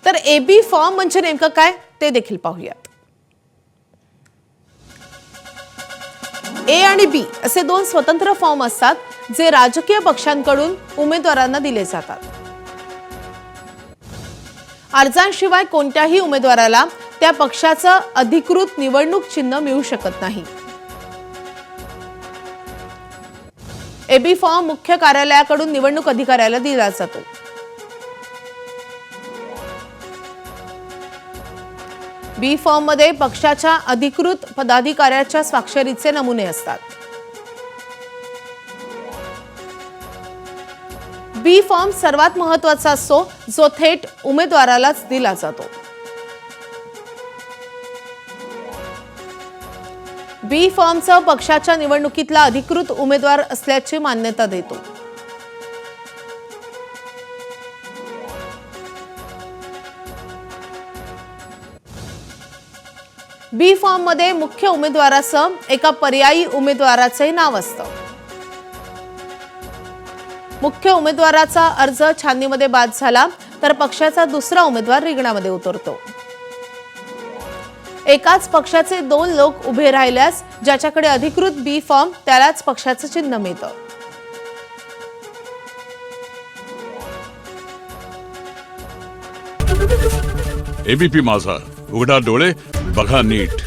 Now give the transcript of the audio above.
तर AB form म्हणजे नेमकं काय ते देखील पाहूयात। ए आणि बी असे दोन स्वतंत्र फॉर्म असतात जे राजकीय पक्षांकडून उमेदवारांना दिले जातात। अर्जांशिवाय कोणत्याही उमेदवाराला त्या पक्षाचं अधिकृत निवडणूक चिन्ह मिळू शकत नाही। एबी फॉर्म मुख्य कार्यालयाकडून निवडणूक अधिकाऱ्याला दिला जातो। बी फॉर्म मध्ये पक्षाच्या अधिकृत पदाधिकाऱ्याच्या स्वाक्षरीचे नमुने असतात। बी फॉर्म सर्वात महत्त्वाचा असतो जो थेट उमेदवारालाच दिला जातो। बी फॉर्मचा पक्षाच्या निवडणुकीतला अधिकृत उमेदवार असल्याची मान्यता देतो। बी फॉर्म मध्ये मुख्य उमेदवारासह एका पर्यायी उमेदवाराचे नाव असतं। मुख्य उमेदवाराचा अर्ज छाननीमध्ये बाद झाला तर पक्षाचा दुसरा उमेदवार रिंगणामध्ये उतरतो। एकाच पक्षाचे दोन लोक उभे राहिल्यास ज्याच्याकडे अधिकृत बी फॉर्म त्यालाच पक्षाचं चिन्ह मिळतं। एबीपी माझा, उघडा डोळे बघा नीट।